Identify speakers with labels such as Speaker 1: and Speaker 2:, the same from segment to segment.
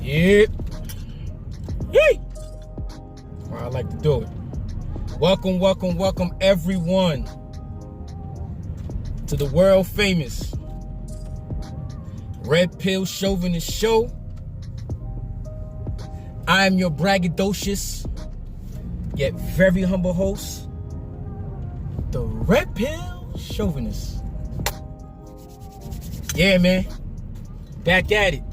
Speaker 1: Yep. Yee. Well, I like to do it. Welcome everyone to the world famous Red Pill Chauvinist Show. I am your braggadocious yet very humble host, the Red Pill Chauvinist. Yeah, man. Back at it.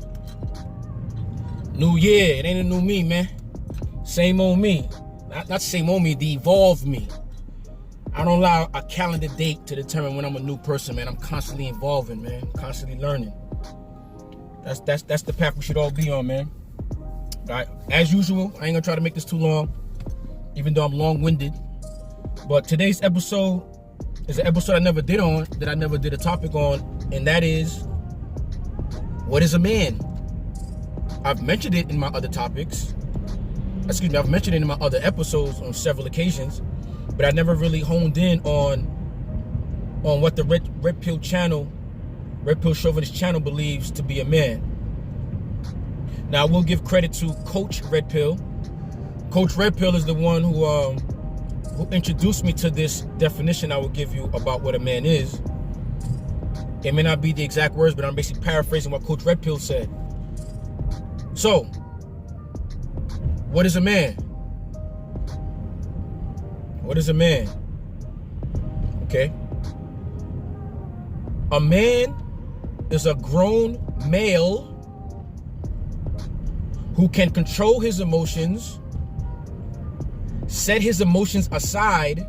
Speaker 1: New year. It ain't a new me, man. Same old me. Not same old me, the evolved me. I don't allow a calendar date to determine when I'm a new person, man. I'm constantly evolving, man. Constantly learning. That's the path we should all be on, man. Right. As usual, I ain't gonna try to make this too long, even though I'm long-winded. But today's episode is an episode I never did a topic on, and that is, what is a man? I've mentioned it in my other topics. I've mentioned it in my other episodes on several occasions, but I never really honed in on what the Red Pill Chauvinist channel believes to be a man. Now, I will give credit to Coach Red Pill. Coach Red Pill is the one who introduced me to this definition I will give you about what a man is. It may not be the exact words, but I'm basically paraphrasing what Coach Red Pill said. So, what is a man? What is a man? Okay. A man is a grown male who can control his emotions, set his emotions aside,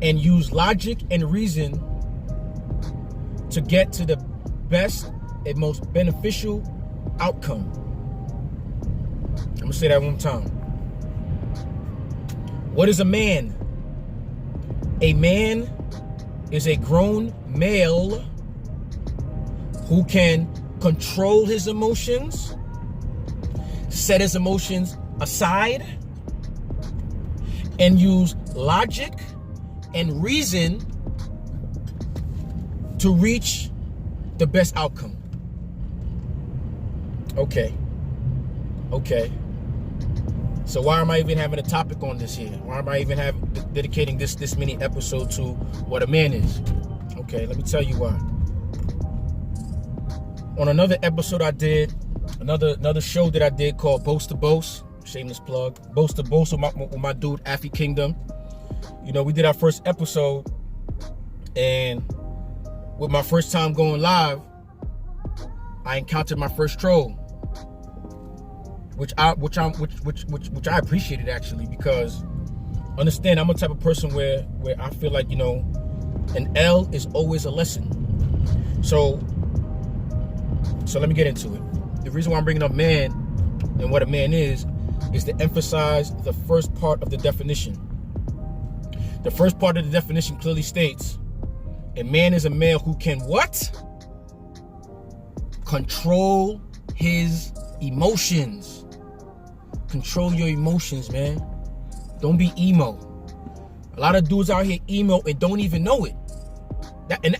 Speaker 1: and use logic and reason to get to the best and most beneficial outcome. I'm gonna say that one time. What is a man? A man is a grown male who can control his emotions, set his emotions aside, and use logic and reason to reach the best outcome. Okay. So why am I even having a topic on this here? Why am I even dedicating this mini episode to what a man is? Okay, let me tell you why. On another episode I did, another show that I did called Boast to Boast, shameless plug, Boast to Boast with my dude AFI Kingdom. You know, we did our first episode, and with my first time going live, I encountered my first troll, which I appreciated, actually, because understand, I'm a type of person where I feel like, you know, an L is always a lesson. So let me get into it. The reason why I'm bringing up man and what a man is to emphasize the first part of the definition. The first part of the definition clearly states, a man is a male who can what? Control his emotions. Control your emotions, man. Don't be emo. A lot of dudes out here emo and don't even know it. And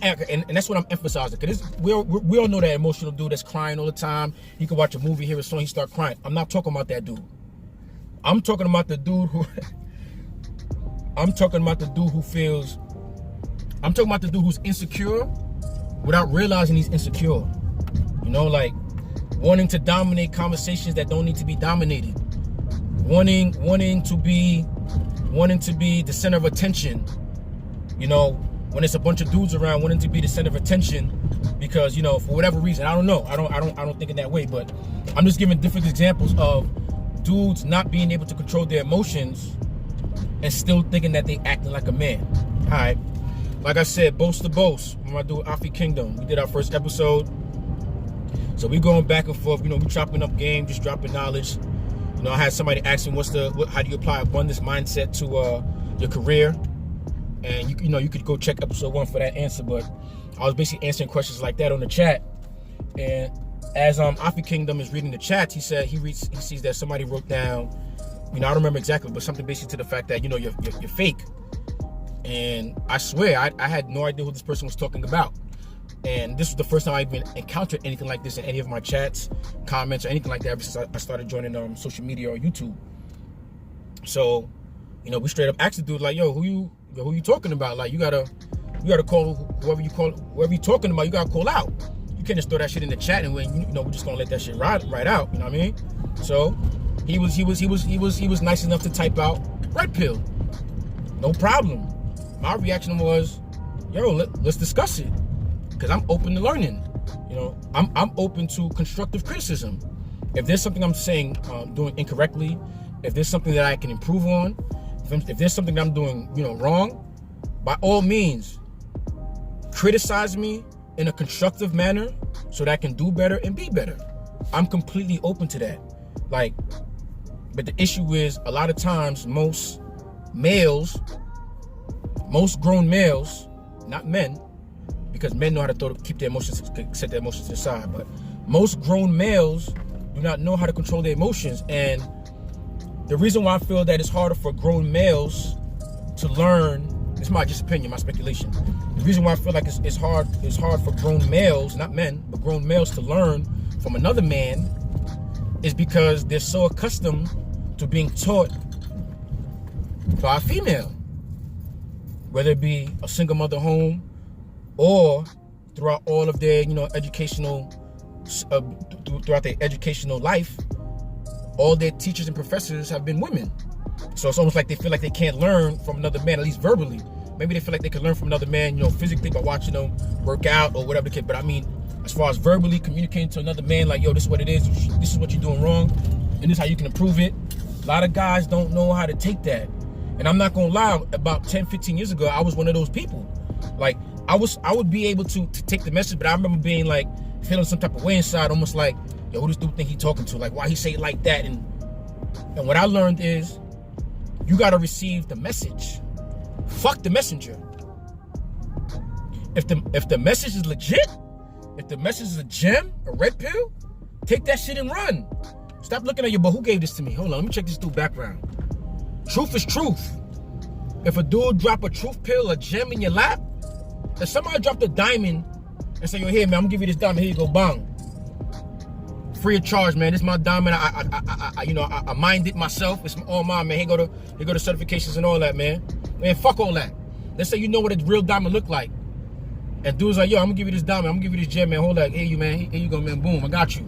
Speaker 1: that's what I'm emphasizing. Because we all know that emotional dude that's crying all the time. You can watch a movie, hear a song, he start crying. I'm not talking about that dude. I'm talking about the dude who who's insecure without realizing he's insecure. You know, like wanting to dominate conversations that don't need to be dominated. Wanting to be the center of attention. You know, when there's a bunch of dudes around, wanting to be the center of attention because, you know, for whatever reason, I don't know. I don't think in that way, but I'm just giving different examples of dudes not being able to control their emotions and still thinking that they acting like a man. All right. Like I said, Boast to Boast with my dude AFI Kingdom. We did our first episode. So we going back and forth, you know, we chopping up game, just dropping knowledge. You know, I had somebody ask me, how do you apply abundance mindset to your career? And you could go check episode 1 for that answer. But I was basically answering questions like that on the chat. And as AFI Kingdom is reading the chat, he said he sees that somebody wrote down, you know, I don't remember exactly, but something basically to the fact that, you know, you're fake. And I swear, I had no idea who this person was talking about. And this was the first time I even encountered anything like this in any of my chats, comments, or anything like that ever since I started joining social media or YouTube. So, you know, we straight up asked the dude, like, yo, who you talking about? Like, you gotta call whoever you talking about, you gotta call out. You can't just throw that shit in the chat and when you know we're just gonna let that shit ride out, you know what I mean? So he was nice enough to type out red pill. No problem. My reaction was, yo, let's discuss it. Because I'm open to learning. You know, I'm open to constructive criticism. If there's something I'm saying doing incorrectly, if there's something that I can improve on, if there's something that I'm doing, you know, wrong, by all means, criticize me in a constructive manner so that I can do better and be better. I'm completely open to that. Like, but the issue is a lot of times most grown males, not men, because men know how to keep their emotions, set their emotions to the side, but most grown males do not know how to control their emotions. And the reason why I feel that it's harder for grown males to learn, this is my just opinion, my speculation. The reason why I feel like it's hard for grown males, not men, but grown males to learn from another man is because they're so accustomed to being taught by a female, whether it be a single mother home or throughout all of their, you know, throughout their educational life, all their teachers and professors have been women. So it's almost like they feel like they can't learn from another man, at least verbally. Maybe they feel like they can learn from another man, you know, physically by watching them work out or whatever the case. But I mean, as far as verbally communicating to another man, like, yo, this is what it is, this is what you're doing wrong, and this is how you can improve it. A lot of guys don't know how to take that. And I'm not gonna lie, about 10, 15 years ago, I was one of those people. Like, I would be able to take the message, but I remember being like, feeling some type of way inside, almost like, yo, who this dude think he talking to? Like, why he say it like that? And what I learned is, you gotta receive the message. Fuck the messenger. If the message is legit, if the message is a gem, a red pill, take that shit and run. Stop looking at your, but who gave this to me? Hold on, let me check this dude background. Truth is truth. If a dude drop a truth pill, a gem in your lap, if somebody dropped a diamond and say, yo, here, man, I'm gonna give you this diamond, here you go, bang. Free of charge, man. This is my diamond. I mined it myself. It's all mine, man. Here go the certifications and all that, man. Man, fuck all that. Let's say you know what a real diamond look like. And dude's like, yo, I'm gonna give you this diamond. I'm gonna give you this gem, man. Hold that. Here you, man. Here you go, man. Boom, I got you.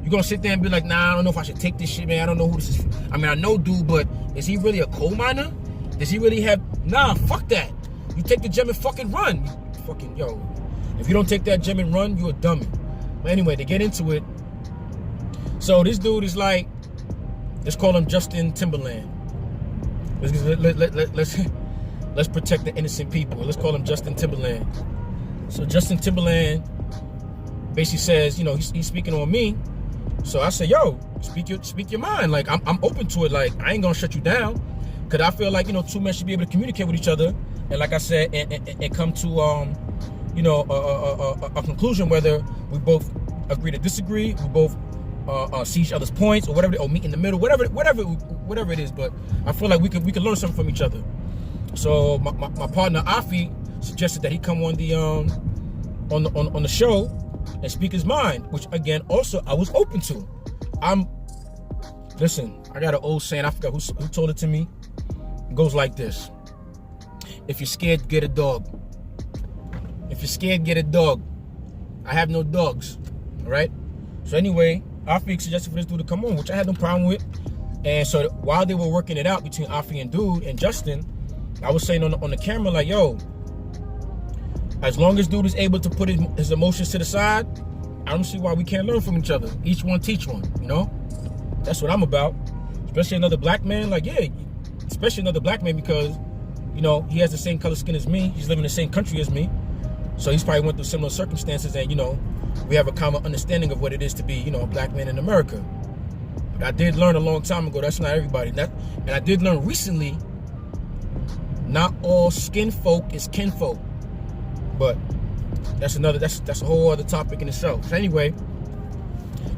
Speaker 1: You gonna sit there and be like, nah, I don't know if I should take this shit, man. I don't know who this is. I mean, I know dude, but is he really a coal miner? Does he really have, nah, fuck that. You take the gem and fucking run. Fucking, yo. If you don't take that gem and run, you a dummy. But anyway, to get into it, so this dude is like, let's call him Justin Timbaland. Let's protect the innocent people. Let's call him Justin Timbaland. So Justin Timbaland basically says, you know, he's speaking on me. So I say, yo, speak your mind. Like, I'm open to it. Like, I ain't gonna shut you down, cause I feel like, you know, two men should be able to communicate with each other, and like I said, and come to you know, a conclusion, whether we both agree to disagree, we both see each other's points, or whatever, or meet in the middle, whatever it is. But I feel like we could learn something from each other. So my partner AFI suggested that he come on the on the show and speak his mind, which again also I was open to. Listen, I got an old saying, I forgot who told it to me. It goes like this: if you're scared, get a dog. If you're scared, get a dog. I have no dogs. All right. So anyway, AFI suggested for this dude to come on, which I had no problem with. And so while they were working it out between AFI and dude and Justin, I was saying on the camera, like, yo, as long as dude is able to put his emotions to the side, I don't see why we can't learn from each other. Each one teach one, you know? That's what I'm about. Especially another black man, like, yeah, especially another black man, because, you know, he has the same color skin as me. He's living in the same country as me. So he's probably went through similar circumstances, and, you know, we have a common understanding of what it is to be, you know, a black man in America. But I did learn a long time ago, that's not everybody. And I did learn recently, not all skin folk is kinfolk. But that's a whole other topic in itself. So anyway,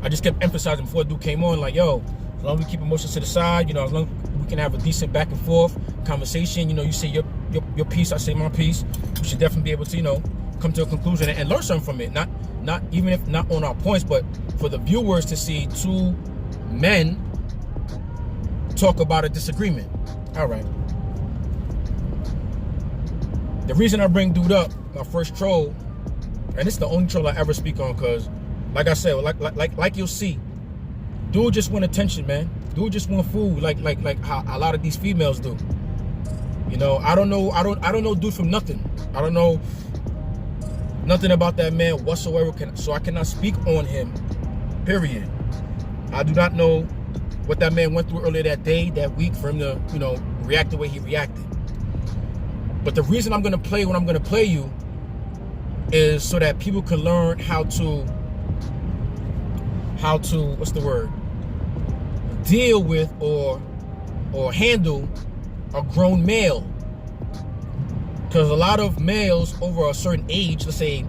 Speaker 1: I just kept emphasizing before dude came on, like, yo, as long as we keep emotions to the side, you know, as long as we can have a decent back and forth conversation, you know, you say your piece, I say my piece, we should definitely be able to, you know, come to a conclusion and learn something from it. Not even if not on our points, but for the viewers to see two men talk about a disagreement. All right. The reason I bring dude up, my first troll, and it's the only troll I ever speak on, cause like I said, like you'll see, dude just want attention, man. Dude just want food, like how a lot of these females do. You know, I don't know dude from nothing. I don't know nothing about that man whatsoever, so I cannot speak on him, period. I do not know what that man went through earlier that day, that week, for him to, you know, react the way he reacted. But the reason I'm gonna play what I'm gonna play you is so that people can learn how to what's the word, deal with or handle a grown male. Because a lot of males over a certain age, let's say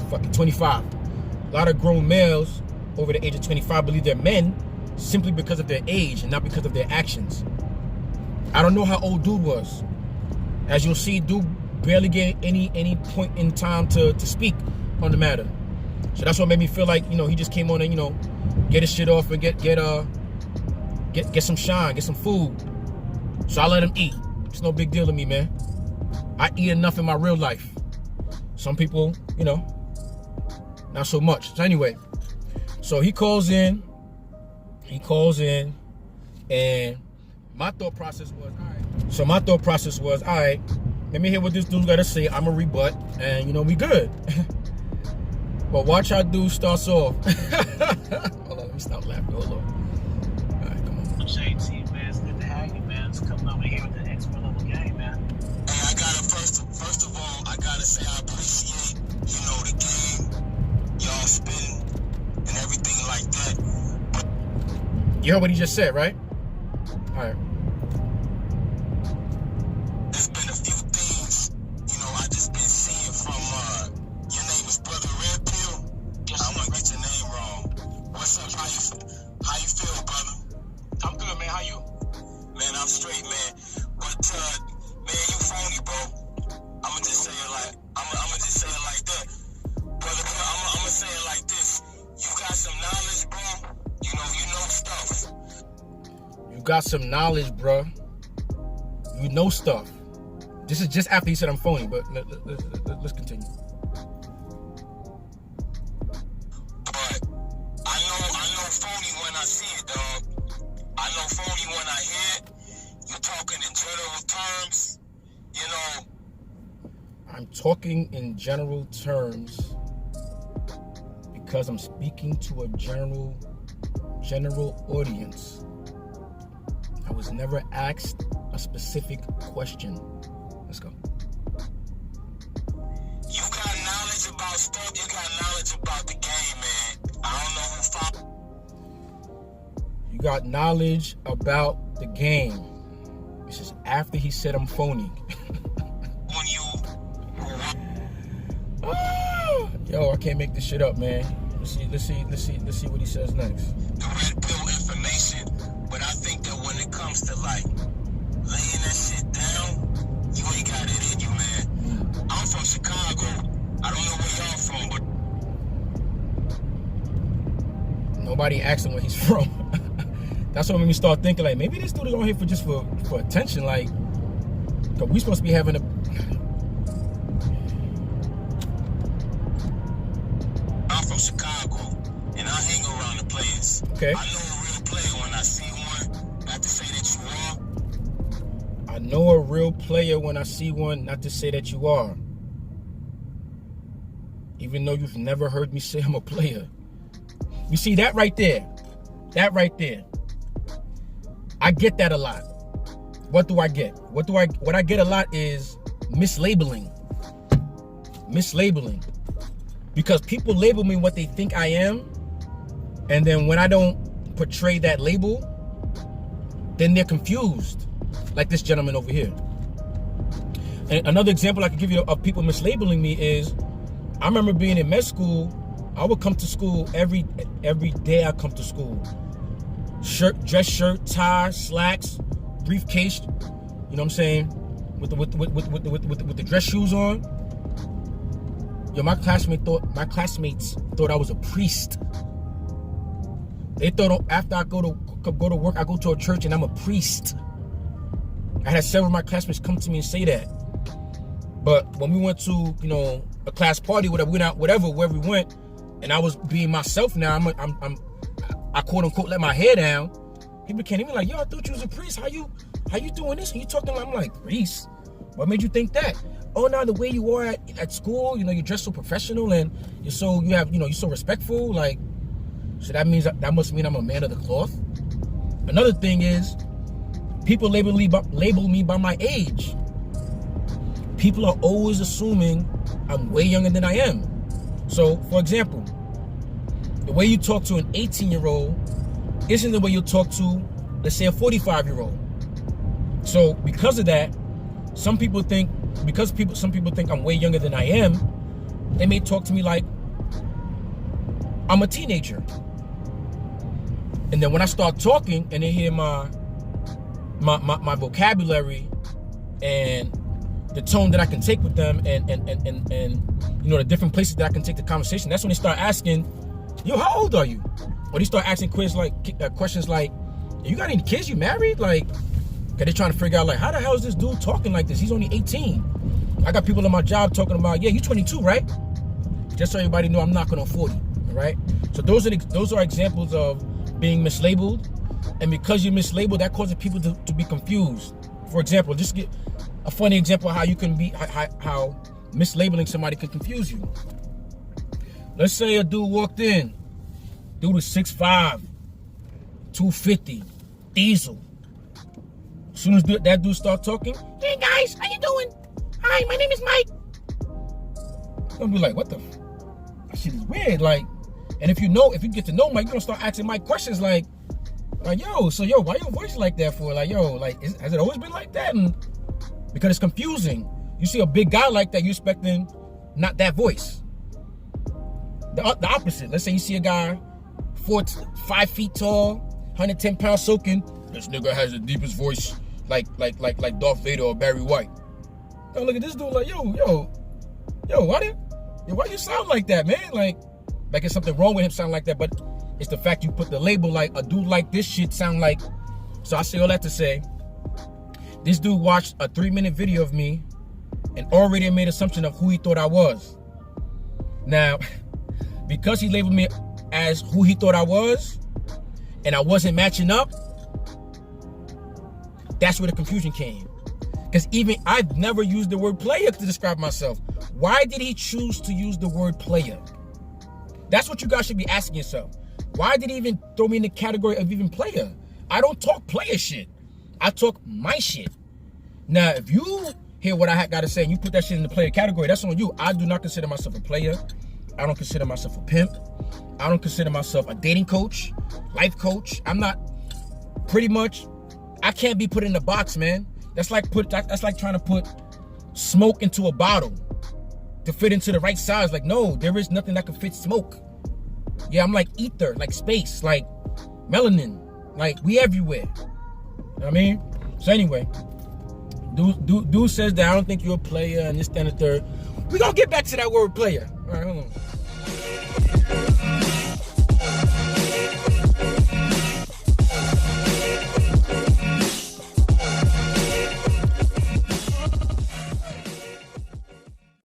Speaker 1: fucking 25, a lot of grown males over the age of 25 believe they're men simply because of their age and not because of their actions. I don't know how old dude was. As you'll see, dude barely get any point in time to speak on the matter. So that's what made me feel like, you know, he just came on and, you know, get his shit off and get some shine, get some food. So I let him eat. It's no big deal to me, man. I eat enough in my real life. Some people, you know, not so much. So anyway, so he calls in, and my thought process was, all right. So my thought process was, all right, let me hear what this dude got to say. I'm a rebut, and, you know, we good. But watch how dude starts off. Hold on, let me stop laughing. Hold on. All right, come on.
Speaker 2: JT, man, it's good to have you, man. It's coming over here with the expert level game, man.
Speaker 3: Hey, I gotta first of all, I gotta say I appreciate, you know, the game y'all spin and everything like that. But
Speaker 1: you heard what he just said, right? All right.
Speaker 3: there's been a few things, you know, I just been seeing from your name is Brother Red Pill.
Speaker 2: Yes,
Speaker 3: I'm gonna get your name wrong. What's up? How you feel, brother?
Speaker 2: I'm good, man. How you?
Speaker 3: Man, I'm straight, man. But man, you phony, bro. I'ma just say it like that. Brother, I'ma say it like this. You got some knowledge, bro. You know stuff.
Speaker 1: You got some knowledge, bro. You know stuff. This is just after he said I'm phony, but let's continue.
Speaker 3: But I know phony when I see it, dog. I know phony when I hear it. You talking in general terms, you know.
Speaker 1: I'm talking in general terms because I'm speaking to a general audience. I was never asked a specific question. Let's go.
Speaker 3: You got knowledge about stuff. You got knowledge about the game, man. I don't know who found.
Speaker 1: You got knowledge about the game. This is after he said I'm phony.
Speaker 3: When you.
Speaker 1: Yo, I can't make this shit up, man. Let's see what he says next.
Speaker 3: The red pill information, but I think that when it comes to like laying that shit down, you ain't got it in you, man. I'm from Chicago. I don't know where y'all from, but
Speaker 1: Nobody asked him where he's from. That's what made me start thinking, like, maybe this dude is on here for attention, like, cause we supposed to be having a.
Speaker 3: I'm from Chicago, and I hang around the players.
Speaker 1: Okay.
Speaker 3: I know a real player when I see one. Not to say that you are.
Speaker 1: I know a real player when I see one, not to say that you are. Even though you've never heard me say I'm a player. You see that right there? That right there. I get that a lot. What do I get? What I get a lot is mislabeling. Mislabeling. Because people label me what they think I am, and then when I don't portray that label, then they're confused. Like this gentleman over here. And another example I could give you of people mislabeling me is, I remember being in med school. I would come to school every day. I come to school, dress shirt, tie, slacks, briefcase. You know what I'm saying? With the dress shoes on. Yo, my classmates thought I was a priest. They thought after I go to work, I go to a church and I'm a priest. I had several of my classmates come to me and say that. But when we went to, you know, a class party, whatever, wherever we went, and I was being myself now, I quote unquote let my hair down. People came to me like, yo, I thought you was a priest. How you doing this? And you talking like, I'm like, priest? What made you think that? Oh, now the way you are at school, you know, you dress so professional and you're so respectful. Like, so that must mean I'm a man of the cloth. Another thing is, people label me by my age. People are always assuming I'm way younger than I am. So, for example, the way you talk to an 18-year-old isn't the way you talk to, let's say, a 45-year-old. So, because of that, some people think I'm way younger than I am, they may talk to me like I'm a teenager. And then when I start talking and they hear my vocabulary and the tone that I can take with them and you know, the different places that I can take the conversation, that's when they start asking, yo, how old are you? Or they start asking questions like, you got any kids? You married? Like, cause they're trying to figure out like, how the hell is this dude talking like this? He's only 18. I got people in my job talking about, yeah, you 22, right? Just so everybody know I'm knocking on 40, right? So those are examples of being mislabeled, and because you're mislabeled, that causes people to be confused. For example, just get a funny example of how you can be, how mislabeling somebody can confuse you. Let's say a dude walked in, dude was 6'5", 250, diesel. As soon as that dude start talking, hey guys, how you doing? Hi, my name is Mike. You're gonna be like, what the? That shit is weird. Like, and if you get to know Mike, you're gonna start asking Mike questions like, yo, why your voice like that for? Like, yo, like, has it always been like that? And because it's confusing. You see a big guy like that, you're expecting not that voice. The opposite. Let's say you see a guy 5 feet tall, 110 pounds soaking. This nigga has the deepest voice, like Darth Vader or Barry White. Yo, look at this dude, like, yo, why you sound like that, man? Like it's something wrong with him sounding like that, but it's the fact you put the label like a dude like this shit sound like. So I say all that to say, this dude watched a 3-minute video of me and already made an assumption of who he thought I was. Now, because he labeled me as who he thought I was, and I wasn't matching up, that's where the confusion came. Because even I've never used the word player to describe myself. Why did he choose to use the word player? That's what you guys should be asking yourself. Why did he even throw me in the category of even player? I don't talk player shit. I talk my shit. Now, if you hear what I got to say and you put that shit in the player category, that's on you. I do not consider myself a player. I don't consider myself a pimp. I don't consider myself a dating coach, life coach. I'm not, pretty much, I can't be put in the box, man. That's like trying to put smoke into a bottle to fit into the right size. Like, no, there is nothing that can fit smoke. Yeah, I'm like ether, like space, like melanin, like we everywhere. You know what I mean? So anyway, dude says that I don't think you're a player and this, that, and the third. We're gonna get back to that word player. All right, hold on.